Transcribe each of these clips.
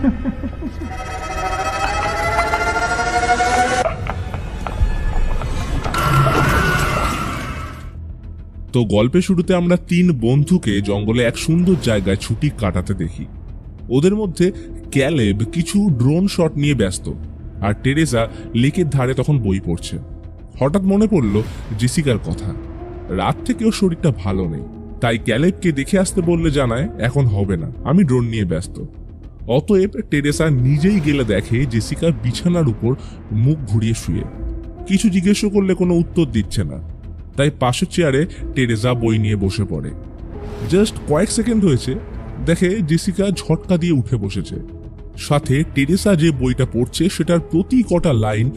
তো গল্পের শুরুতে আমরা 3 বন্ধুকে জঙ্গলে এক সুন্দর জায়গায় ছুটি কাটাতে দেখি। ওদের মধ্যে ক্যালেব কিছু ড্রোন শট নিয়ে ব্যস্ত, আর টেরেসা লেকের ধারে তখন বই পড়ছে। হঠাৎ মনে পড়ল জেসিকার কথা। রাত থেকে ওর শরীরটা ভালো নেই, তাই ক্যালেবকে দেখে আসতে বললে জানায় এখন হবে না, আমি ড্রোন নিয়ে ব্যস্ত। অতএব টেরেসা নিজেই গেলে দেখে জেসিকা বিছানার উপর মুখ ঘুরিয়ে শুয়ে। কিছু জিজ্ঞেস করলে কোনো উত্তর দিচ্ছে না, তাই পাশের চেয়ারে টেরেসা বই নিয়ে বসে পড়ে। জাস্ট কয়েক সেকেন্ড হয়েছে, দেখে জেসিকা ঝটকা দিয়ে উঠে বসেছে। সাথে টেরেসা যে বইটা পড়ছে সেটার প্রতি কটা লাইন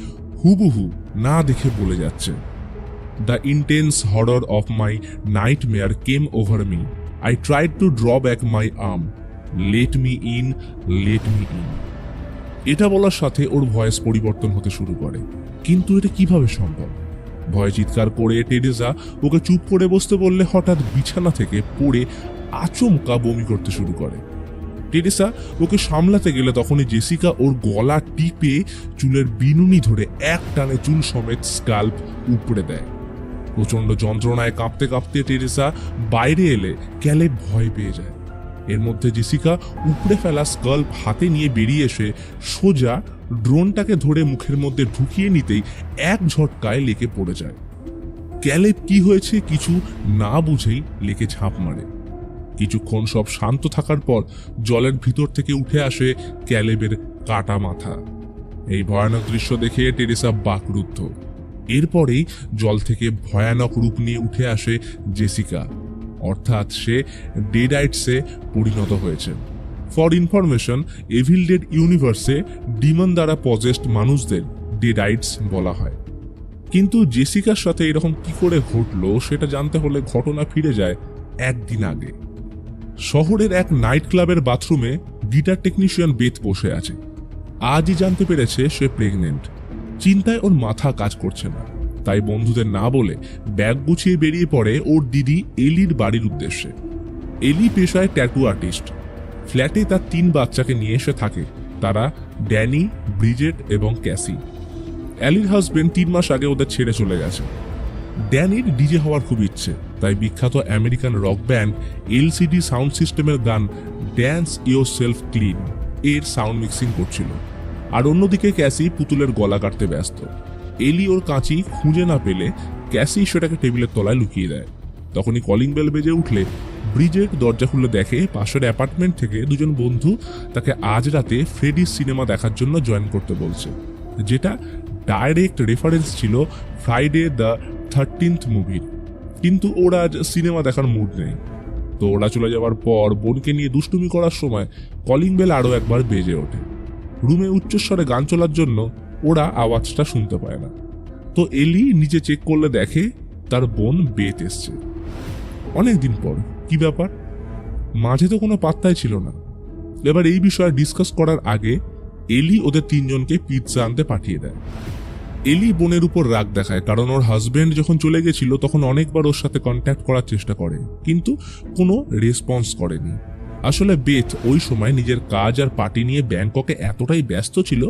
হুবহু না দেখে বলে যাচ্ছে। The intense horror of my nightmare came over me, I tried to draw back my arm, let me in, let me in. এটা বলার সাথে ওর ভয়েস পরিবর্তন হতে শুরু করে। কিন্তু এটা কিভাবে সম্ভব? ভয় চিৎকার করে টেরেসা ওকে চুপ করে বসতে বললে হঠাৎ বিছানা থেকে পড়ে আচমকা বমি করতে শুরু করে। টেরেসা ওকে সামলাতে গেলে তখনই জেসিকা ওর গলা টিপে চুলের বিনুনি ধরে এক টানে চুল সমেত স্কাল্প উপড়ে দেয়। প্রচন্ড যন্ত্রণায় কাঁপতে কাঁপতে টেরেসা বাইরে এলে ক্যালেব ভয় পেয়ে যায়। এর মধ্যে জেসিকা উপড়ে ফেলা স্কাল্প হাতে নিয়ে বেরিয়ে এসে সোজা ড্রোনটাকে ধরে মুখের মধ্যে ঢুকিয়ে নিতেই এক ঝটকায় লেকে পড়ে যায়। ক্যালেব কি হয়েছে কিছু না বুঝেই লেকে ঝাঁপ মারে। কিছুক্ষণ সব শান্ত থাকার পর জলের ভিতর থেকে উঠে আসে ক্যালেবের কাটা মাথা। এই ভয়ানক দৃশ্য দেখে টেরেসা বাকরুদ্ধ। এরপরেই জল থেকে ভয়ানক রূপ নিয়ে উঠে আসে জেসিকা, অর্থাৎ সে ডেডাইটসে পরিণত হয়েছে। ফর ইনফরমেশন, এভিল ডেড ইউনিভার্সে ডিমন দ্বারা পজেসড মানুষদের ডেডাইটস বলা হয়। কিন্তু জেসিকার সাথে এরকম কি করে ঘটলো সেটা জানতে হলে ঘটনা ফিরে যায় একদিন আগে। শহরের এক নাইট ক্লাবের বাথরুমে গিটার টেকনিশিয়ান বেথ বসে আছে। আজই জানতে পেরেছে সে প্রেগনেন্ট। চিন্তায় ওর মাথা কাজ করছে না, তাই বন্ধুদের না বলে ব্যাগ গুছিয়ে বেরিয়ে পড়ে ওর দিদি এলির বাড়ির উদ্দেশ্যে। এলি পেশায় ট্যাটু আর্টিস্ট। ফ্ল্যাটে তার 3 বাচ্চাকে নিয়ে এসে থাকে, তারা ড্যানি, ব্রিজেট এবং ক্যাসি। এলির হাজবেন্ড 3 মাস আগে ওদের ছেড়ে চলে গেছে। ড্যানির ডিজে হওয়ার খুব ইচ্ছে, তাই বিখ্যাত American rock band LCD sound সিস্টেমের গান ড্যান্স ইয়োর সেলফ ক্লিন এর সাউন্ড মিক্সিং করছিল। আর অন্যদিকে ক্যাসি পুতুলের গলা কাটতে ব্যস্ত। এলি ওর কাঁচি খুঁজে না পেলে ক্যাসি সেটাকে টেবিলের তলায় লুকিয়ে দেয়। তখনই কলিং বেল বেজে উঠলে ব্রিজেট দরজা খুলে দেখে পাশের অ্যাপার্টমেন্ট থেকে 2জন বন্ধু তাকে আজ রাতে ফ্রেডির সিনেমা দেখার জন্য জয়েন করতে বলছে, যেটা ডাইরেক্ট রেফারেন্স ছিল ফ্রাইডে দ্য 13th মুভির। কিন্তু ওরা আজ সিনেমা দেখার মুড নেই। তো ওরা চলে যাওয়ার পর বোনকে নিয়ে দুষ্টুমি করার সময় কলিং বেল আরও একবার বেজে ওঠে। রুমে উচ্চস্বরে গান চলার জন্য ওরা আওয়াজটা শুনতে পায় না। তো এলি নিচে চেক করলে দেখে তার বোন বেথ এসছে। অনেকদিন পর, কি ব্যাপার? মাঝে তো কোনো পাত্তাই ছিল না। এবার এই বিষয়ে ডিসকাস করার আগে এলি ওদের 3 জনকে পিৎজা আনতে পাঠিয়ে দেয়। এলি বোনের উপর রাগ দেখায়, কারণ ওর হাজবেন্ড যখন চলে গেছিল তখন অনেকবার ওর সাথে কন্ট্যাক্ট করার চেষ্টা করে, কিন্তু কোনো রেসপন্স করেনি। আসলে বেথ ওই সময় নিজের কাজ আর পার্টি নিয়ে ব্যাংককে এতটাই ব্যস্ত ছিল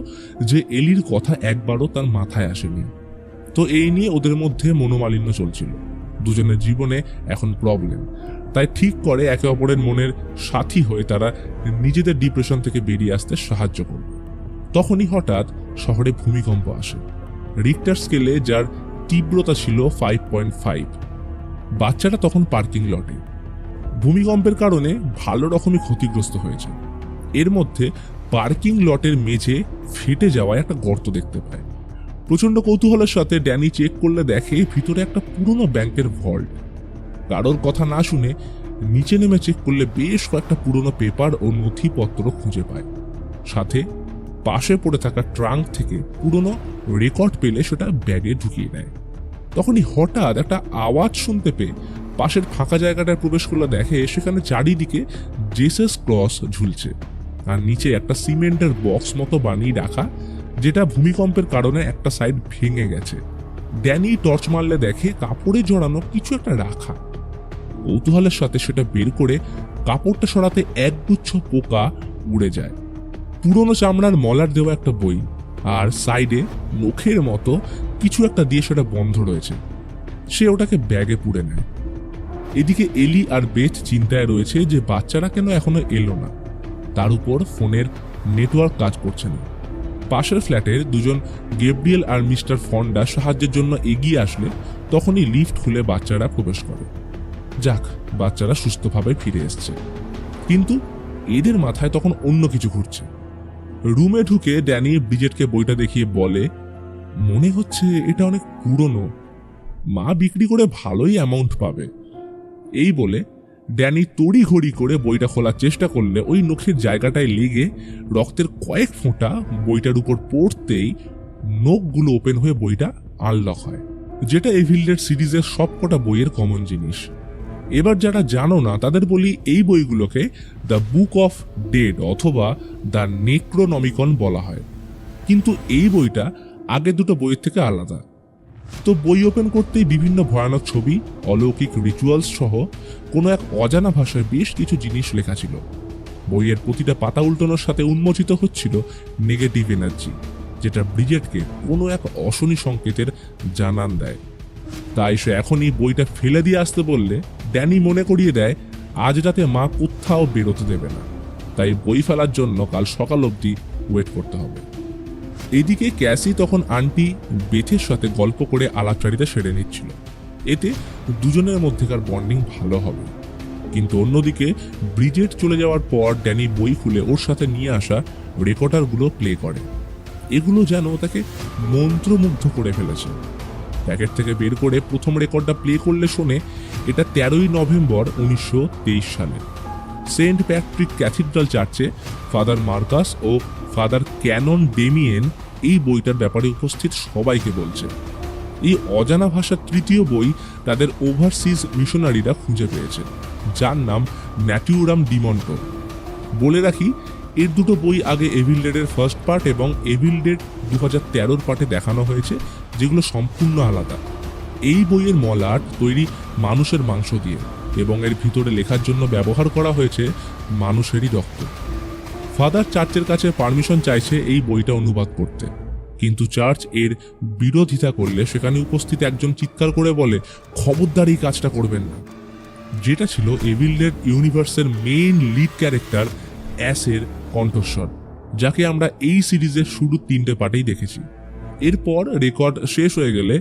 যে এলির কথা একবারও তার মাথায় আসেনি। তো এই নিয়ে ওদের মধ্যে মনোমালিন্য চলছিল। দুজনের জীবনে এখন প্রবলেম, তাই ঠিক করে একে অপরের মনের সাথী হয়ে তারা নিজেদের ডিপ্রেশন থেকে বেরিয়ে আসতে সাহায্য করবে। তখনই হঠাৎ শহরে ভূমিকম্প আসে, রিক্টার স্কেলে যার তীব্রতা ছিল 5.5। বাচ্চাটা তখন পার্কিং লটে। ভূমিকম্পের কারণে ভালো রকমই ক্ষতিগ্রস্ত হয়েছে। এর মধ্যে পার্কিং লটের মেঝে ফেটে যাওয়ায় একটা গর্ত দেখতে পায়। প্রচন্ড কৌতূহলের সাথে ড্যানি চেক করলে দেখে ভিতরে একটা পুরনো ব্যাংকের ভল্ট। কারোর কথা না শুনে নিচে নেমে চেক করলে বেশ কয়েকটা পুরনো পেপার ও নথিপত্র খুঁজে পায়। সাথে পাশে পড়ে থাকা ট্রাঙ্ক থেকে পুরনো রেকর্ড পেলে সেটা ব্যাগে ঢুকিয়ে নেয়। তখনই হঠাৎ একটা আওয়াজ শুনতে পেয়ে পাশের ফাঁকা জায়গাটায় প্রবেশ করলে দেখে সেখানে চারিদিকে জেসাস ক্রস ঝুলছে, আর নিচে একটা সিমেন্টের বক্স মতো বানিয়ে রাখা, যেটা ভূমিকম্পের কারণে একটা সাইড ভেঙে গেছে। ড্যানি টর্চ মারলে দেখে কাপড়ে জড়ানো কিছু একটা রাখা। কৌতূহলের সাথে সেটা বের করে কাপড়টা সরাতে একগুচ্ছ পোকা উড়ে যায়। পুরনো চামড়ার মলার দেওয়া একটা বই, আর সাইডে নখের মতো কিছু একটা দিয়ে সেটা বন্ধ রয়েছে। সে ওটাকে ব্যাগে পুরে নেয়। এদিকে এলি আর বেথ চিন্তায় রয়েছে যে বাচ্চারা কেন এখনো এলো না। তার উপর ফোনের নেটওয়ার্ক কাজ করছে না। পাশের ফ্ল্যাটের দুজন গেব্রিয়েল আর মিস্টার ফন্ডা সাহায্যের জন্য এগিয়ে আসলে তখনই লিফট খুলে বাচ্চারা প্রবেশ করে। যাক, বাচ্চারা সুস্থভাবে ফিরে এসছে। কিন্তু এদের মাথায় তখন অন্য কিছু ঘুরছে। রুমে ঢুকে ড্যানি ব্রিজেটকে বইটা দেখিয়ে বলে, মনে হচ্ছে এটা অনেক পুরনো, মা বিক্রি করে ভালোই অ্যামাউন্ট পাবে। এই বলে ড্যানি তড়িঘড়ি করে বইটা খোলার চেষ্টা করলে ওই নখের জায়গাটায় লেগে রক্তের কয়েক ফোঁটা বইটার উপর পড়তেই নখগুলো ওপেন হয়ে বইটা আনলক হয়, যেটা এভিল ডেড সিরিজের সবকটা বইয়ের কমন জিনিস। এবার যারা জানো না তাদের বলি, এই বইগুলোকে দ্য বুক অফ ডেড অথবা দ্য নেক্রোনমিকন বলা হয়। কিন্তু এই বইটা আগে দুটো বইয়ের থেকে আলাদা। তো বই ওপেন করতেই বিভিন্ন ভয়ানক ছবি, অলৌকিক রিচুয়ালস সহ কোনো এক অজানা ভাষায় বেশ কিছু জিনিস লেখা ছিল। বইয়ের প্রতিটা পাতা উল্টানোর সাথে উন্মোচিত হচ্ছিল নেগেটিভ এনার্জি, যেটা ব্রিজেটকে কোনো এক অশনি সংকেতের জানান দেয়। তাই সে এখনই বইটা ফেলে দিয়ে আসতে বললে ড্যানি মনে করিয়ে দেয় আজ রাতে মা কোথাও বেরোতে দেবে না, তাই বই ফেলার জন্য কাল সকাল অবধি ওয়েট করতে হবে। এদিকে ক্যাসি তখন আন্টি বেথের সাথে গল্প করে আলাপচারিতা সেরে নিচ্ছিল, এতে দুজনের মধ্যেকার বন্ডিং ভালো হবে। কিন্তু অন্যদিকে ব্রিজেট চলে যাওয়ার পর ড্যানি বই খুলে ওর সাথে নিয়ে আসা রেকর্ডারগুলো প্লে করে। এগুলো যেন তাকে মন্ত্রমুগ্ধ করে ফেলেছে। প্যাকেট থেকে বের করে প্রথম রেকর্ডটা প্লে করলে শোনে এটা 13ই নভেম্বর 1923 সালে সেন্ট প্যাট্রিক ক্যাথিড্রাল চার্চে ফাদার মার্কাস ও ফাদার ক্যানন ডেমিয়েন এই বইটার ব্যাপারে উপস্থিত সবাইকে বলছে। এই অজানা ভাষার তৃতীয় বই তাদের ওভারসিজ মিশনারিরা খুঁজে পেয়েছে, যার নাম ন্যাটিউরাম ডিমন্টো। বলে রাখি, এর দুটো বই আগে এভিল ডেডের ফার্স্ট পার্ট এবং এভিল ডেড 2013 পার্টে দেখানো হয়েছে, যেগুলো সম্পূর্ণ আলাদা। এই বইয়ের মলাট তৈরি মানুষের মাংস দিয়ে এবং এর ভিতরে লেখার জন্য ব্যবহার করা হয়েছে মানুষেরই রক্ত। ফাদার চার্চের কাছে পারমিশন চাইছে এই বইটা অনুবাদ করতে, কিন্তু চার্চ এর বিরোধিতা করলে সেখানে উপস্থিত একজন চিৎকার করে বলে, খবরদার এই কাজটা করবেন না। যেটা ছিল এভিল ডেড ইউনিভার্সের মেইন লিড ক্যারেক্টার অ্যাসের কণ্ঠস্বর, যাকে আমরা এই সিরিজের শুরু 3টে পার্টেই দেখেছি। এরপর রেকর্ড শেষ হয়ে গেলে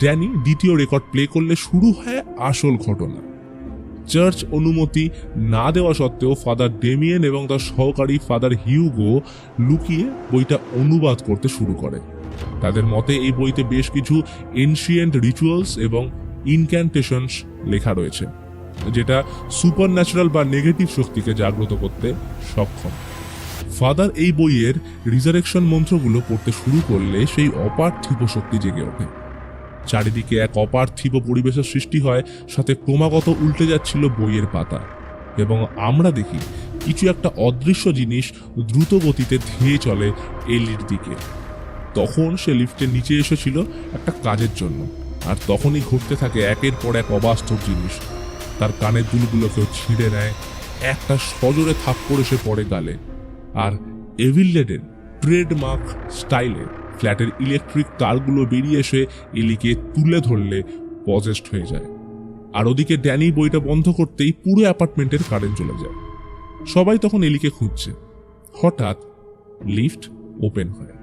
ড্যানি দ্বিতীয় রেকর্ড প্লে করলে শুরু হয় আসল ঘটনা। চার্চ অনুমতি না দেওয়া সত্ত্বেও ফাদার ডেমিয়েন এবং তার সহকারী ফাদার হিউগো লুকিয়ে বইটা অনুবাদ করতে শুরু করে। তাদের মতে এই বইতে বেশ কিছু এনশিয়েন্ট রিচুয়ালস এবং ইনক্যান্টেশনস লেখা রয়েছে, যেটা সুপার ন্যাচারাল বা নেগেটিভ শক্তিকে জাগ্রত করতে সক্ষম। ফাদার এই বইয়ের রিজারেকশন মন্ত্রগুলো পড়তে শুরু করলে সেই অপার্থিব শক্তি জেগে ওঠে। চারিদিকে এক অপার্থিব পরিবেশের সৃষ্টি হয়, সাথে ক্রমাগত উল্টে যাচ্ছিল বইয়ের পাতা, এবং আমরা দেখি কিছু একটা অদৃশ্য জিনিস দ্রুত গতিতে ধেয়ে চলে এলির দিকে। তখন সে লিফটের নিচে এসেছিল একটা কাজের জন্য, আর তখনই ঘটতে থাকে একের পর এক অবাস্তব জিনিস। তার কানের দুলগুলোকেও ছিঁড়ে নেয়, একটা সজোরে থাপ্পড় এসে পড়ে গালে, আর এভিল ডেডের ট্রেডমার্ক স্টাইলে ফ্ল্যাটের ইলেকট্রিক তারগুলো বেরিয়ে এসে এলিকে তুলে ধরলে পজেস্ট হয়ে যায়। আর ওদিকে ড্যানি বইটা বন্ধ করতেই পুরো অ্যাপার্টমেন্টের কারেন্ট চলে যায়। সবাই তখন এলিকে খুঁজছে। হঠাৎ লিফট ওপেন হয়,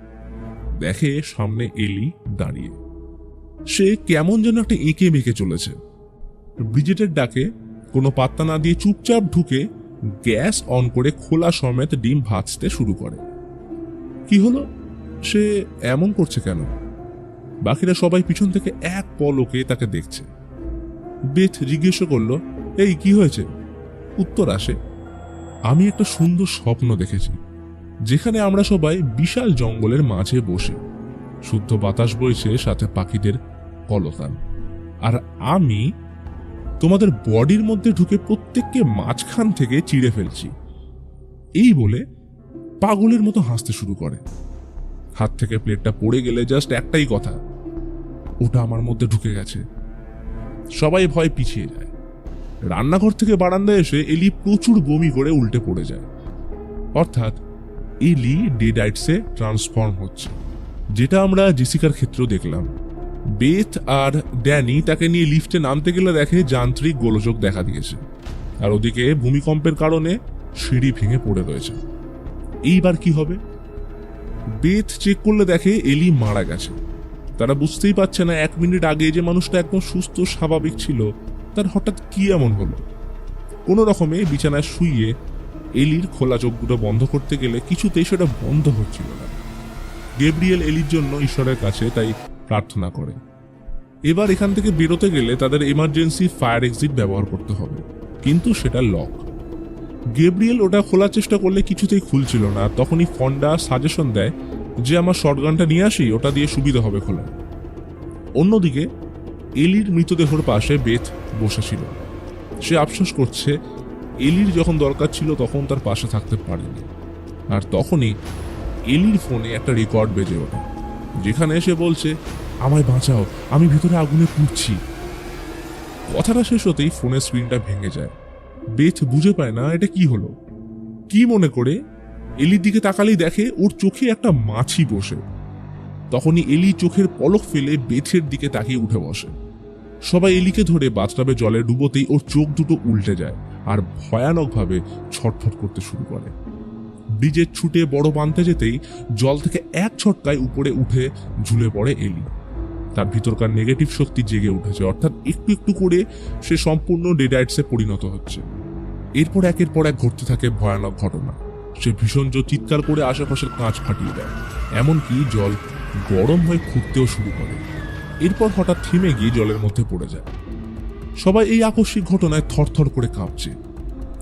দেখে সামনে এলি দাঁড়িয়ে। সে কেমন যেন একটা এঁকে বেঁকে চলেছে। ব্রিজেটের ডাকে কোনো পাত্তা না দিয়ে চুপচাপ ঢুকে গ্যাস অন করে খোলা সমেত ডিম ভাজতে শুরু করে। কি হলো, সে এমন করছে কেন? বাকিরা সবাই পিছন থেকে এক পলকে তাকে দেখছে। বেথ জিজ্ঞেস করলো, এই কি হয়েছে? উত্তর আসে, আমি একটা সুন্দর স্বপ্ন দেখেছি, যেখানে আমরা সবাই বিশাল জঙ্গলের মাঝে বসে, শুদ্ধ বাতাস বইছে, সাথে পাখিদের কলতান, আর আমি তোমাদের বডির মধ্যে ঢুকে প্রত্যেককে মাঝখান থেকে চিড়ে ফেলছি। এই বলে পাগলের মতো হাসতে শুরু করে। হাত থেকে প্লেটটা পড়ে গেলে জাস্ট একটাই কথা, ওটা আমার মধ্যে ঢুকে গেছে। সবাই ভয় পিছিয়ে যায়। রান্নাঘর থেকে বারান্দায় এসে এলি প্রচুর বমি করে উল্টে পড়ে যায়। অর্থাৎ এলি ডেডাইটসে ট্রান্সফর্ম হচ্ছে, যেটা আমরা জেসিকার ক্ষেত্রেও দেখলাম। বেথ আর ড্যানি তাকে নিয়ে লিফটে নামতে গেলে দেখে যান্ত্রিক গোলযোগ দেখা দিয়েছে, আর ওদিকে ভূমিকম্পের কারণে সিঁড়ি ভেঙে পড়ে রয়েছে। এইবার কি হবে? বেথ চেক করলে দেখে এলি মারা গেছে। তারা বুঝতেই পারছে না 1 মিনিট আগে যে মানুষটা একদম সুস্থ স্বাভাবিক ছিল, তার হঠাৎ কি এমন হলো। কোনো রকমে বিছানায় শুইয়ে এলির খোলা চোখ দুটো বন্ধ করতে গেলে কিছুতেই সেটা বন্ধ হচ্ছিল না। গ্যাব্রিয়েল এলির জন্য ঈশ্বরের কাছে তাই প্রার্থনা করে। এবার এখান থেকে বেরোতে গেলে তাদের এমার্জেন্সি ফায়ার এক্সিট ব্যবহার করতে হবে, কিন্তু সেটা লক। গ্যাব্রিয়েল ওটা খোলার চেষ্টা করলে কিছুতেই খুলছিল না। তখনই ফন্ডা সাজেশন দেয় যে আমার শটগানটা নিয়ে আসি, ওটা দিয়ে সুবিধা হবে খোলা। অন্যদিকে এলির মৃতদেহর পাশে বেথ বসেছিল। সে আফসোস করছে এলির যখন দরকার ছিল তখন তার পাশে থাকতে পারেনি। আর তখনই এলির ফোনে একটা রেকর্ড বেজে ওঠে, যেখানে সে বলছে, আমায় বাঁচাও, আমি ভিতরে আগুনে পুড়ছি। কথাটা শেষ হতেই ফোনের স্ক্রিনটা ভেঙে যায়। বেথ বুঝে পায় না এটা কি হলো। কি মনে করে এলির দিকে তাকালেই দেখে ওর চোখে একটা মাছি বসে। তখনই এলি চোখের পলক ফেলে বেথের দিকে তাকিয়ে উঠে বসে। সবাই এলিকে ধরে বাথটাবে জলে ডুবোতেই ওর চোখ দুটো উল্টে যায় আর ভয়ানকভাবে ছটফট করতে শুরু করে। ব্রিজের ছুটে বড় বাঁধতে যেতেই জল থেকে এক ছটকায় উপরে উঠে ঝুলে পড়ে এলি। তার ভিতরকার নেগেটিভ শক্তি জেগে উঠেছে, অর্থাৎ একটু একটু করে সে সম্পূর্ণ ডেডাইটসে পরিণত হচ্ছে। এরপর একের পর এক ঘটতে থাকে ভয়ানক ঘটনা। সে ভীষণ জোর চিৎকার করে আশেপাশের কাঁচ ফাটিয়ে দেয়, এমনকি জল গরম হয়ে ফুটতেও শুরু করে। এরপর হঠাৎ থেমে গিয়ে জলের মধ্যে পড়ে যায়। সবাই এই আকস্মিক ঘটনায় থরথর করে কাঁপছে।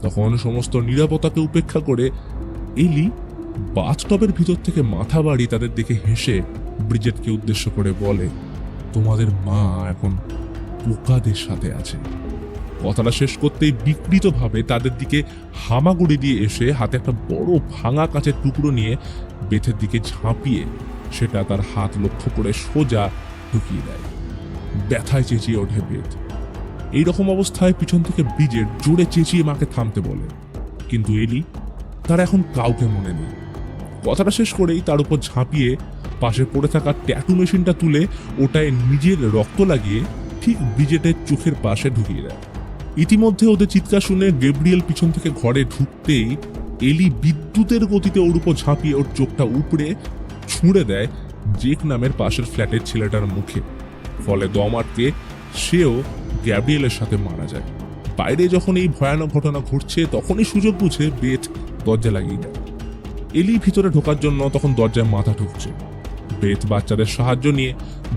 তখন সমস্ত নিরাপত্তাকে উপেক্ষা করে এলি বাথটবের ভিতর থেকে মাথা বাড়িয়ে তাদের দিকে হেসে ব্রিজেটকে উদ্দেশ্য করে বলে, তোমাদের মা এখন পোকাদের সাথে আছে। কথাটা শেষ করতেই বিকৃতভাবে তাদের দিকে হামাগুড়ি দিয়ে এসে হাতে একটা বড় ভাঙা কাঁচের টুকরো নিয়ে বেথের দিকে ঝাঁপিয়ে সেটা তার হাত লক্ষ্য করে সোজা ঢুকিয়ে দেয়। ব্যথায় চেঁচিয়ে ওঠে বেথ। এইরকম অবস্থায় পিছন থেকে ব্রিজেট জোরে চেঁচিয়ে মাকে থামতে বলে, কিন্তু এলি তার এখন কাউকে মনে নেই। কথাটা শেষ করেই তার উপর ঝাঁপিয়ে পাশে পড়ে থাকা ট্যাটু মেশিনটা তুলে ওটায় নিজের রক্ত লাগিয়ে ঠিক ব্রিজেটের চোখের পাশে ঢুকিয়ে দেয়। ইতিমধ্যে ওদের চিৎকার শুনে গ্যাব্রিয়েল পিছন থেকে ঘরে ঢুকতেই এলি বিদ্যুতের গতিতে ওর উপর ঝাঁপিয়ে ওর চোখটা উপড়ে ছুঁড়ে দেয় জেক নামের পাশের ফ্ল্যাটের ছেলেটার মুখে। ফলে দম আটকে সেও গ্যাব্রিয়েলের সাথে মারা যায়। বাইরে যখন এই ভয়ানক ঘটনা ঘটছে তখনই সুযোগ বুঝে বেথ দরজা লাগিয়ে দেয়। এলি ভিতরে ঢোকার জন্য তখন দরজায় মাথা ঢুকছে। বেথ বাচ্চাদের সাহায্য নিয়ে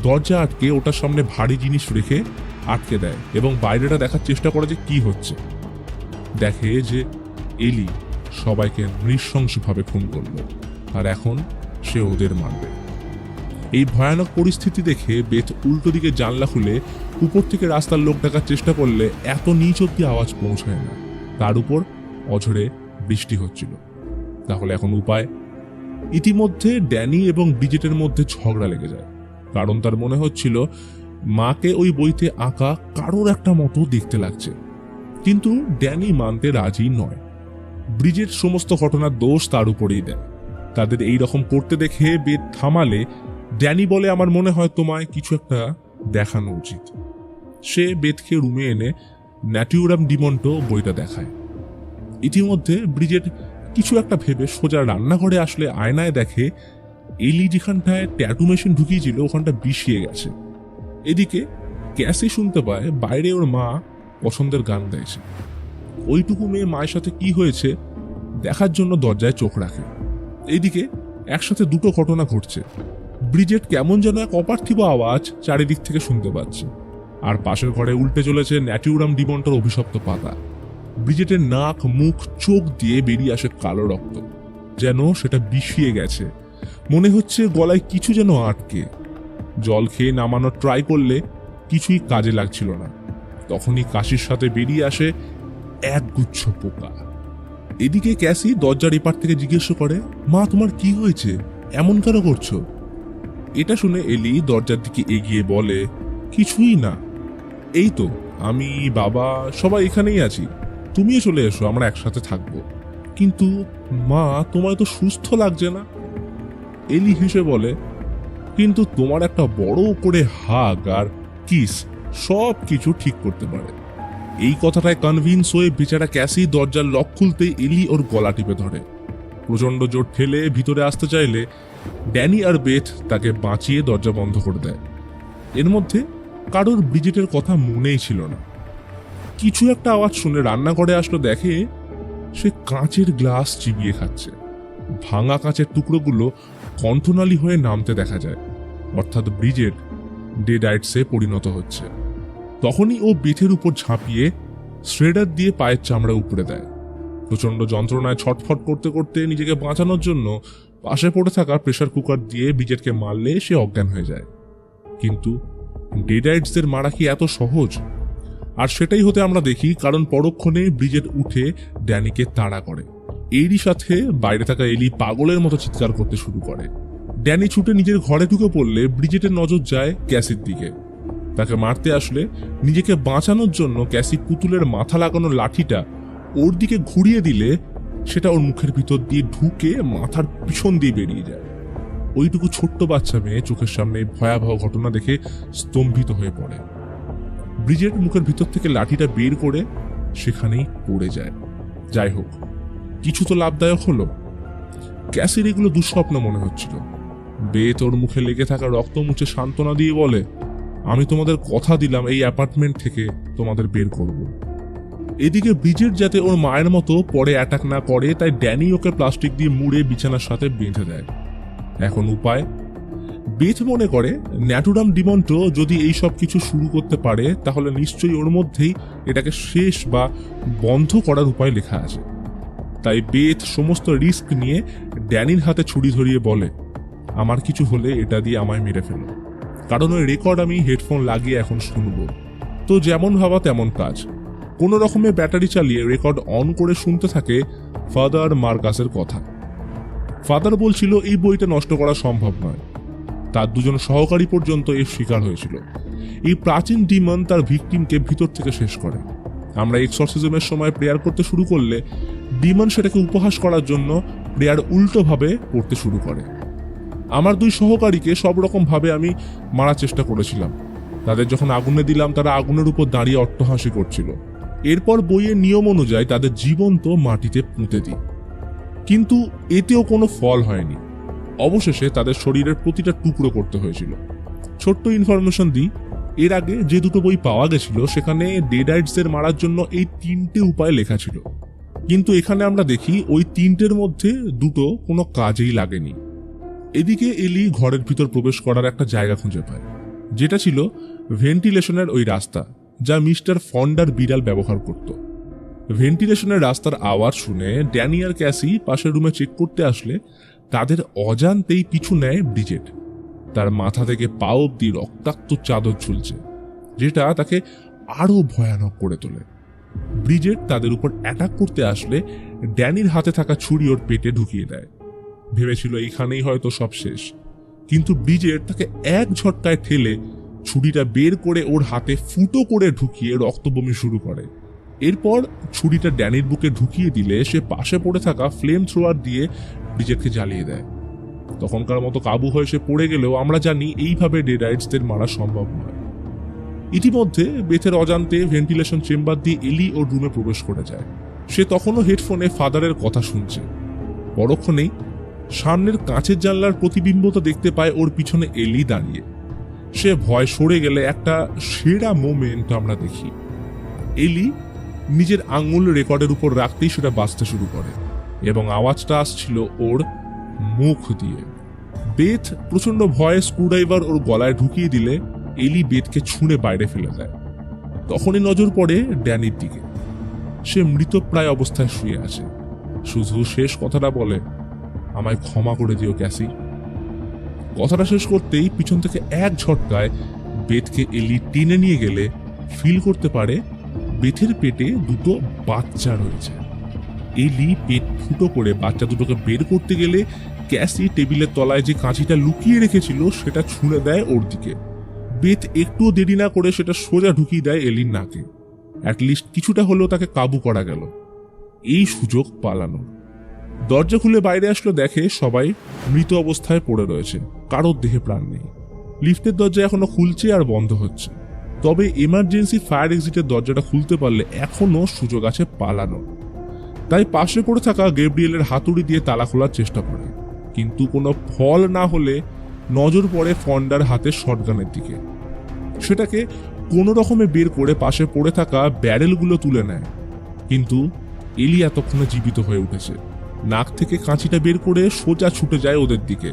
দরজা আটকে ওটার সামনে ভারী জিনিস রেখে আটকে দেয় এবং বাইরেটা দেখার চেষ্টা করে যে কি হচ্ছে। দেখে যে এলি সবাইকে নৃশংসভাবে খুন করল, আর এখন সে ওদের মারবে। এই ভয়ানক পরিস্থিতি দেখে বেথ উল্টো দিকে জানলা খুলে উপর থেকে রাস্তার লোক ডাকার চেষ্টা করলে এত নিচ অব্দি আওয়াজ পৌঁছায় না। তার উপর অঝরে বৃষ্টি হচ্ছিল। তাহলে এখন উপায়? ইতিমধ্যে ড্যানি এবং ব্রিজেটের মধ্যে ঝগড়া লেগে যায়, কারণ তার মনে হচ্ছিল মাকে ওই বইতে আঁকা কারোর একটা মতো দেখতে লাগছে। কিন্তু ড্যানি মানতে রাজি নয়। ব্রিজেট সমস্ত ঘটনার দোষ তার উপরেই দেয়। তাদের এই রকম করতে দেখে বেথ থামালে ড্যানি বলে, আমার মনে হয় তোমায় কিছু একটা দেখানো উচিত। সে বেথকে রুমে এনে ন্যাটিউরাম ডিমন্টো বইটা দেখায়। ইতিমধ্যে ব্রিজেট কিছু একটা ভেবে সোজা রান্নাঘরে আসলে আয়নায় দেখে এলি যেখানটায় ট্যাটু মেশিন ঢুকিয়েছিল ওখানটা বিষিয়ে গেছে। এদিকে ক্যাসি শুনতে পায় বাইরে ওর মা পছন্দের গান গাইছে। ওইটুকু মেয়ে মায়ের সাথে কি হয়েছে দেখার জন্য দরজায় চোখ রাখে। এইদিকে একসাথে দুটো ঘটনা ঘটছে। ব্রিজেট কেমন যেন এক অপার্থিব আওয়াজ চারিদিক থেকে শুনতে পাচ্ছে, আর পাশের ঘরে উল্টে চলেছে ন্যাটিউরাম ডিমন্টোর অভিশপ্ত পাতা। ব্রিজেটের নাক, মুখ, চোখ দিয়ে বেরিয়ে আসে কালো রক্ত, যেন সেটা বিষিয়ে গেছে। মনে হচ্ছে গলায় কিছু যেন আটকে। জল খেয়ে নামানোর ট্রাই করলে কিছুই কাজে লাগছিল না। তখনই কাশির সাথে বেরিয়ে আসে এক গুচ্ছ পোকা। এদিকে ক্যাসি দরজার এপার থেকে জিজ্ঞেস করে, মা তোমার কি হয়েছে, এমন কেন করছো? এটা শুনে এলি দরজার দিকে এগিয়ে বলে, কিছুই না, এই তো আমি, বাবা সবাই এখানেই আছি, তুমিও চলে এসো, আমরা একসাথে থাকবো। কিন্তু মা, তোমায় তো সুস্থ লাগছে না। এলি হেসে বলে, কিন্তু তোমার একটা বড় করে হাগ আর কিস সব কিছু ঠিক করতে পারে। এই কথাটায় কনভিন্স হয়ে বেচারা ক্যাসি দরজার লক খুলতেই এলি ওর গলা টিপে ধরে। প্রচন্ড জোর ঠেলে ভিতরে আসতে চাইলে ড্যানি আর বেথ তাকে বাঁচিয়ে দরজা বন্ধ করে দেয়। এর মধ্যে কারোর ব্রিজেটের কথা মনেই ছিল না। কিছু একটা আওয়াজ শুনে রান্নাঘরে আসলো, দেখে সে কাঁচের গ্লাস চিবিয়ে খাচ্ছে। ভাঙা কাঁচের টুকরোগুলো কণ্ঠনালী হয়ে নামতে দেখা যায়, অর্থাৎ ব্রিজেট ডেডাইটসে পরিণত হচ্ছে। তখনই ও বেথের উপর ঝাঁপিয়ে শ্রেডার দিয়ে পায়ের চামড়া উপড়ে দেয়। প্রচন্ড যন্ত্রণায় ছটফট করতে করতে নিজেকে বাঁচানোর জন্য পাশে পড়ে থাকা প্রেসার কুকার দিয়ে ব্রিজেটকে মারলে সে অজ্ঞান হয়ে যায়। কিন্তু ডেডাইটসদের মারা কি এত সহজ? আর সেটাই হতে আমরা দেখি, কারণ পরক্ষণে ব্রিজেট উঠে ড্যানিকে তাড়া করে। এরই সাথে বাইরে থাকা এলি পাগলের মতো চিৎকার করতে শুরু করে। ড্যানি ছুটে নিজের ঘরে ঢুকে পড়লে ব্রিজেটের নজর যায় ক্যাসির দিকে। তাকে মারতে আসলে নিজেকে বাঁচানোর জন্য ক্যাসি পুতুলের মাথা লাগানো লাঠিটা ওর দিকে ঘুরিয়ে দিলে সেটা ওর মুখের ভিতর দিয়ে ঢুকে মাথার পিছন দিয়ে বেরিয়ে যায়। ওইটুকু ছোট্ট বাচ্চা মেয়ে চোখের সামনে ভয়াবহ ঘটনা দেখে স্তম্ভিত হয়ে পড়ে। ব্রিজেট মুখের ভিতর থেকে লাঠিটা বের করে সেখানেই পড়ে যায়। যাই হোক, কিছু তো লাভদায়ক হলো। ক্যাসির এগুলো দুঃস্বপ্ন মনে হচ্ছিল। বেথ ওর মুখে লেগে থাকা রক্ত মুছে সান্ত্বনা দিয়ে বলে, আমি তোমাদের কথা দিলাম এই অ্যাপার্টমেন্ট থেকে তোমাদের বের করব। এদিকে ব্রিজেট যাতে ওর মায়ের মতো পরে অ্যাটাক না করে, তাই ড্যানি ওকে প্লাস্টিক দিয়ে মুড়ে বিছানার সাথে বেঁধে দেয়। এখন উপায়? বেথ মনে করে ন্যাটুরাম ডিমন্টো যদি এই সব কিছু শুরু করতে পারে তাহলে নিশ্চয়ই ওর মধ্যেই এটাকে শেষ বা বন্ধ করার উপায় লেখা আছে। তাই বেথ সমস্ত রিস্ক নিয়ে ড্যানির হাতে ছুরি ধরিয়ে বলে, আমার কিছু হলে এটা দিয়ে আমায় মেরে ফেলো, কারণ ওই রেকর্ড আমি হেডফোন লাগিয়ে এখন শুনবো। তো যেমন ভাবা তেমন কাজ। কোনো রকমে ব্যাটারি চালিয়ে রেকর্ড অন করে শুনতে থাকে ফাদার মার্কাসের কথা। ফাদার বলছিল এই বইটা নষ্ট করা সম্ভব নয়। তার দুজন সহকারী পর্যন্ত এর শিকার হয়েছিল। এই প্রাচীন ডিমন তার ভিকটিমকে ভিতর থেকে শেষ করে। আমরা এক্সরসিজমের সময় প্রেয়ার করতে শুরু করলে ডিমন সেটাকে উপহাস করার জন্য প্রেয়ার উল্টোভাবে পড়তে শুরু করে। আমার দুই সহকারীকে সব রকম ভাবে আমি মারার চেষ্টা করেছিলাম। তাদের যখন আগুনে দিলাম তারা আগুনের উপর দাঁড়িয়ে অট্টহাসি করছিল। এরপর বইয়ের নিয়ম অনুযায়ী তাদের জীবন্ত মাটিতে পুঁতে দিই, কিন্তু এতেও কোনো ফল হয়নি। অবশেষে তাদের শরীরের প্রতিটা টুকরো করতে হয়েছিল। ছোট্ট ইনফরমেশন দিই, এর আগে যে দুটো বই পাওয়া গেছিল সেখানে ডেডাইটসদের মারার জন্য এই 3টে উপায় লেখা ছিল, কিন্তু এখানে আমরা দেখি ওই 3টের মধ্যে দুটো কোনো কাজেই লাগেনি। এদিকে এলি ঘরের ভিতর প্রবেশ করার একটা জায়গা খুঁজে পায়, যেটা ছিল ভেন্টিলেশনের ওই রাস্তা যা মিস্টার ফন্ডার বিড়াল ব্যবহার করত। ভেন্টিলেশনের রাস্তার আওয়াজ শুনে ড্যানি আর ক্যাসি পাশের রুমে চেক করতে আসলে তাদের অজান্তেই পিছু নেয় ব্রিজেট। তার মাথা থেকে পা অব্দি রক্তাক্ত চাদর ঝুলছে, যেটা তাকে আরো ভয়ানক করে তোলে। ব্রিজেট তাদের উপর অ্যাটাক করতে আসলে ড্যানির হাতে থাকা ছুরি ওর পেটে ঢুকিয়ে দেয়। ভেবেছিল এইখানেই হয়তো সব শেষ, কিন্তু ব্রিজেট তাকে এক ঝটকায় ঠেলে ছুরিটা বের করে ওর হাতে ফুটো করে ঢুকিয়ে রক্তবমি শুরু করে। এরপর ছুরিটা ড্যানির বুকে ঢুকিয়ে দিলে সে পাশে পড়ে থাকা ফ্লেম থ্রোয়ার দিয়ে ব্রিজেটকে জ্বালিয়ে দেয়। তখনকার মতো কাবু হয়ে সে পড়ে গেলেও আমরা জানি এইভাবে ডেডাইটসদের মারা সম্ভব নয়। ইতিমধ্যে বেথের অজান্তে ভেন্টিলেশন চেম্বার দিয়ে এলি ওর রুমে প্রবেশ করে যায়। সে তখনও হেডফোনে ফাদারের কথা শুনছে। পরক্ষণেই সামনের কাঁচের জানলার প্রতিবিম্বতা দেখতে পায় ওর পিছনে এলি দাঁড়িয়ে। সে ভয় সরে গেলে একটা সেরা মোমেন্ট আমরা দেখি। এলি নিজের আঙ্গুল রেকর্ডের উপর রাখতেই সেটা বাজতে শুরু করে এবং আওয়াজটা আসছিল ওর মুখ দিয়ে। বেথ প্রচন্ড ভয়ে স্ক্রুড্রাইভার ওর গলায় ঢুকিয়ে দিলে এলি বেথকে ছুঁড়ে বাইরে ফেলে দেয়। তখনই নজর পড়ে ড্যানির দিকে। সে মৃতপ্রায় অবস্থায় শুয়ে আছে, শুধু শেষ কথাটা বলে, আমায় ক্ষমা করে দিও ক্যাসি। কথাটা শেষ করতেই পিছন থেকে এক ঝটকায় বেথকে এলি টেনে নিয়ে গেলে ফিল করতে পারে বেথের পেটে দুটো বাচ্চা রয়েছে। এলি পেট ফুটো করে বাচ্চা দুটোকে বের করতে গেলে ক্যাসি টেবিলের তলায় যে কাঁচিটা লুকিয়ে রেখেছিল সেটা ছুঁড়ে দেয় ওর দিকে। বেথ একটুও দেরি না করে সেটা সোজা ঢুকিয়ে দেয় এলির নাকে। অ্যাটলিস্ট কিছুটা হলেও তাকে কাবু করা গেল। এই সুযোগ পালানো। দরজা খুলে বাইরে আসলো, দেখে সবাই মৃত অবস্থায় পড়ে রয়েছে, কারোর দেহে প্রাণ নেই। লিফটের দরজা এখনো খুলছে আর বন্ধ হচ্ছে। তবে এমার্জেন্সি ফায়ার এক্সিটের দরজাটা খুলতে পারলে এখনো সুযোগ আছে পালানো। তাই পাশে পড়ে থাকা গ্যাব্রিয়েলের হাতুড়ি দিয়ে তালা খোলার চেষ্টা করে, কিন্তু কোনো ফল না হলে নজর পড়ে ফন্ডার হাতে শটগানের দিকে। সেটাকে কোনো রকমে বের করে পাশে পড়ে থাকা ব্যারেলগুলো তুলে নেয়, কিন্তু এলি এতক্ষণে জীবিত হয়ে উঠেছে। নাক থেকে কাঁচিটা বের করে সোজা ছুটে যায় ওদের দিকে,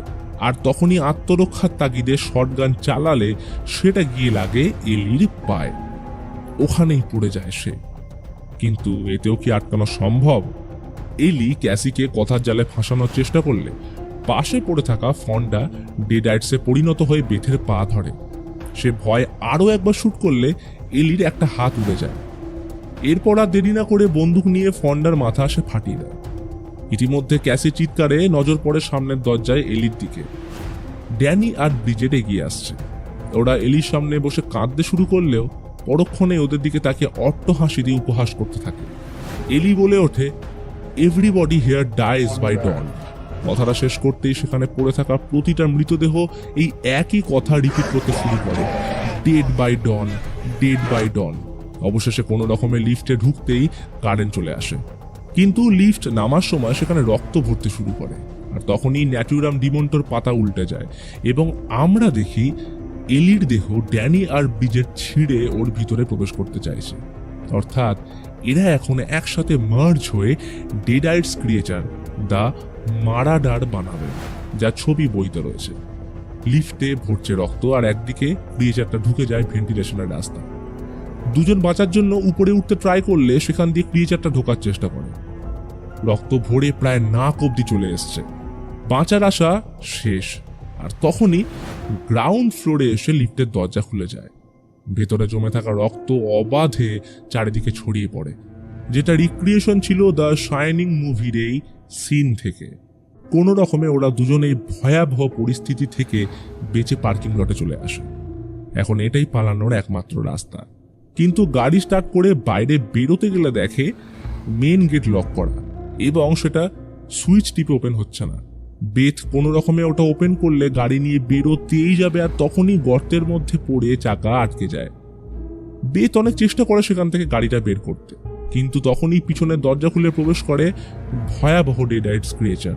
আর তখনই আত্মরক্ষার তাগিদে শটগান চালালে সেটা গিয়ে লাগে এলির পায়ে। ওখানেই পড়ে যায় সে। কিন্তু এতেও কি আটকানো সম্ভব? এলি ক্যাসিকে কথার জালে ফাঁসানোর চেষ্টা করলে পাশে পড়ে থাকা ফন্ডা ডেডাইটসে পরিণত হয়ে বেথের পা ধরে। সে ভয় আরও একবার শুট করলে এলির একটা হাত উড়ে যায়। এরপর আর দেরি না করে বন্দুক নিয়ে ফন্ডার মাথা সে ফাটিয়ে দেয়। ইতিমধ্যে ক্যাসি চিৎকারে নজর পড়ে সামনের দরজায় এলির দিকে। ড্যানি আর ব্রিজেট এগিয়ে আসছে। ওরা এলির সামনে বসে কাঁদতে শুরু করলেও পরক্ষণে ওদের দিকে তাকে অট্ট হাসি দিয়ে উপহাস করতে থাকে। এলি বলে ওঠে, এভরিবডি হিয়ার ডাইজ বাই ডন। কথাটা শেষ করতেই সেখানে পড়ে থাকা প্রতিটা মৃতদেহ এই একই কথা রিপিট করতে শুরু করে, dead by dawn, dead by dawn. অবশেষে কোনো রকমের লিফটে ঢুকতেই কারেন্ট চলে আসে, কিন্তু লিফট নামার সময় সেখানে রক্ত ভরতে শুরু করে। আর তখনই ন্যাটুরাম ডিমন্টর পাতা উল্টে যায় এবং আমরা দেখি এলির দেহ ড্যানি আর ব্রিজেট ছিঁড়ে ওর ভিতরে প্রবেশ করতে চাইছে। অর্থাৎ এরা এখন একসাথে মার্জ হয়ে ডেডাইটস ক্রিয়েচার দ্য মারাডার বানাবে, যা ছবি বইতে রয়েছে। লিফটে ভরছে রক্ত, আর একদিকে ক্রিয়েচারটা ঢুকে যায় ভেন্টিলেশনের রাস্তা। দুজন বাঁচার জন্য উপরে উঠতে ট্রাই করলে সেখান দিয়ে ক্রিয়েচারটা ঢোকার চেষ্টা করে। রক্ত ভরে প্রায় নাক অব্দি চলে এসছে। বাঁচার আশা শেষ। আর তখনই গ্রাউন্ড ফ্লোরে এসে লিফটের দরজা খুলে যায়। ভেতরে জমে থাকা রক্ত অবাধে চারিদিকে ছড়িয়ে পড়ে, যেটা রিক্রিয়েশন ছিল দ্য শাইনিং মুভির এই সিন থেকে। কোনো রকমে ওরা দুজনেই ভয়াবহ পরিস্থিতি থেকে বেঁচে পার্কিং লটে চলে আসে। এখন এটাই পালানোর একমাত্র রাস্তা। কিন্তু গাড়ি স্টার্ট করে বাইরে বেরোতে গেলে দেখে মেন গেট লক করা এবং সেটা সুইচ টিপে ওপেন হচ্ছে না। বেথ কোনো রকমে ওটা ওপেন করলে গাড়ি নিয়ে বেরোতেই যাবে, আর তখনই গর্তের মধ্যে পড়ে চাকা আটকে যায়। বেথ অনেক চেষ্টা করে সেখান থেকে গাড়িটা বের করতে, কিন্তু তখনই পিছনের দরজা খুলে প্রবেশ করে ভয়াবহ ডেডাইটস ক্রিয়েচার।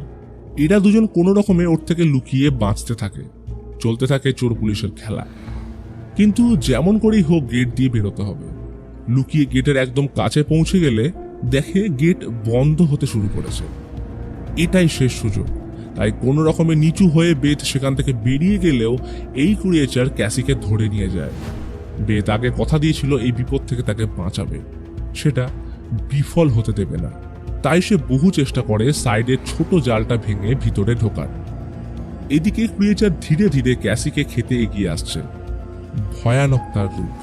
এরা দুজন কোনো রকমে ওর থেকে লুকিয়ে বাঁচতে থাকে। চলতে থাকে চোর পুলিশের খেলা। কিন্তু যেমন করেই হোক গেট দিয়ে বেরোতে হবে। লুকিয়ে গেটের একদম কাছে পৌঁছে গেলে দেখে গেট বন্ধ হতে শুরু করেছে। এটাই শেষ সুযোগ। তাই কোনো রকমে নিচু হয়ে বেথ সেখান থেকে বেরিয়ে গেলেও এই ক্রিয়েচার ক্যাসিকে ধরে নিয়ে যায়। বেথ আগে কথা দিয়েছিল এই বিপদ থেকে তাকে বাঁচাবে, সেটা বিফল হতে দেবে না। তাই সে বহু চেষ্টা করে সাইডের ছোট জালটা ভেঙে ভিতরে ঢোকার। এদিকে ক্রিয়েচার ধীরে ধীরে ক্যাসিকে খেতে এগিয়ে আসছে, ভয়ানক তার রূপ।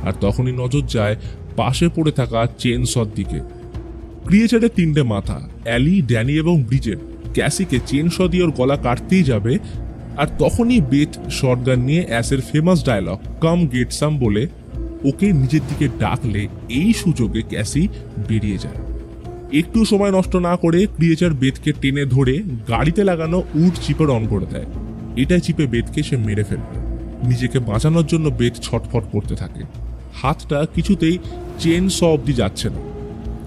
আর তখনই নজর যায় পাশে পড়ে থাকা চেনসর দিকে। ক্রিয়েচারের তিনটে মাথা, অ্যালি, ড্যানি এবং ব্রিজেট ক্যাসিকে চেনস দিয়ে ওর গলা কাটতেই যাবে। আর তখনই বেথ শটগান নিয়ে অ্যাসের ফেমাস ডায়লগ কাম গেট সাম বলে ওকে নিজের দিকে ডাকলে এই সুযোগে ক্যাসি বেরিয়ে যায়। একটু সময় নষ্ট না করে ক্রিয়েচার বেথকে টেনে ধরে গাড়িতে লাগানো উড চিপার অন করে দেয়। এটাই চিপে বেথকে সে মেরে ফেলবে। নিজেকে বাঁচানোর জন্য বেথ ছটফট করতে থাকে। হাতটা কিছুতেই চেন স অব্দি যাচ্ছে না।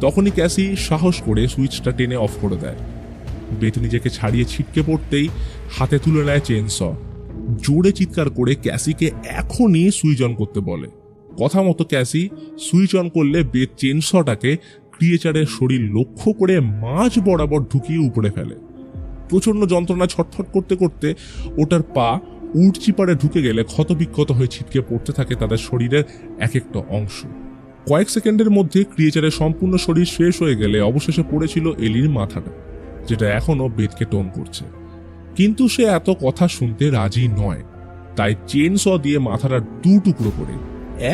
তখনই ক্যাসি সাহস করে সুইচটা টেনে অফ করে দেয়। বেথ নিজেকে ছাড়িয়ে ছিটকে পড়তেই হাতে তুলে নেয় চেন স। জোরে চিৎকার করে ক্যাসিকে এখনই সুইচ অন করতে বলে। কথা মতো ক্যাসি সুইচ অন করলে বেথ চেন সটাকে ক্রিয়েচারের শরীর লক্ষ্য করে মাঝ বরাবর ঢুকিয়ে উপড়ে ফেলে। প্রচন্ড যন্ত্রণা ছটফট করতে করতে ওটার পা উড চিপারে ঢুকে গেলে ক্ষতবিক্ষত হয়ে ছিটকে পড়তে থাকে তাদের শরীরের এক একটা অংশ। কয়েক সেকেন্ডের মধ্যে ক্রিয়েচারের সম্পূর্ণ শরীর শেষ হয়ে গেলে অবশেষে পড়েছিল এলির মাথাটা, যেটা এখনো বেথকে টোন করছে। কিন্তু সে এত কথা শুনতে রাজি নয়। তাই চেন স দিয়ে মাথাটা দু টুকরো করে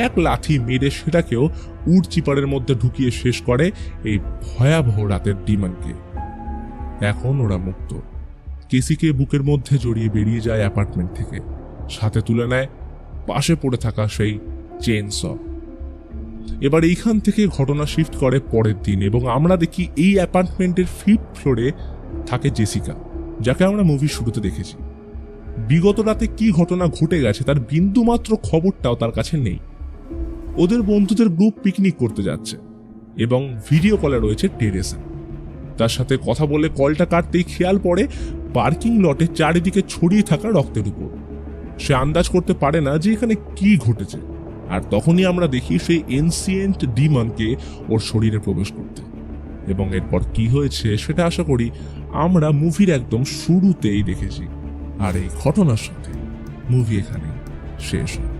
এক লাথি মেরে সেটাকেও উড চিপারের মধ্যে ঢুকিয়ে শেষ করে এই ভয়াবহ রাতের ডিমান্ডকে। এখন ওরা মুক্ত। কেসিকে বুকের মধ্যে জড়িয়ে বেরিয়ে যায় অ্যাপার্টমেন্ট থেকে, সাথে তুলে নেয় পাশে পড়ে থাকা সেই চেন স। এবার এইখান থেকে ঘটনা শিফট করে পরের দিন এবং আমরা দেখি এই অ্যাপার্টমেন্টের 5th ফ্লোরে থাকে জেসিকা, যাকে আমরা মুভির শুরুতে দেখেছি। বিগত রাতে কি ঘটনা ঘটে গেছে তার বিন্দুমাত্র খবরটাও তার কাছে নেই। ওদের বন্ধুদের গ্রুপ পিকনিক করতে যাচ্ছে এবং ভিডিও কলে রয়েছে টেরেসা। তার সাথে কথা বলে কলটা কাটতেই খেয়াল পড়ে পার্কিং লটে চারিদিকে ছড়িয়ে থাকা রক্তের উপর। সে আন্দাজ করতে পারে না যে এখানে কি ঘটেছে, আর তখনই আমরা দেখি সেই এনসিয়েন্ট ডিমনকে ওর শরীরে প্রবেশ করতে। এবং এরপর কি হয়েছে সেটা আশা করি আমরা মুভির একদম শুরুতেই দেখেছি। আর এই ঘটনার সাথে মুভি এখানে শেষ হয়।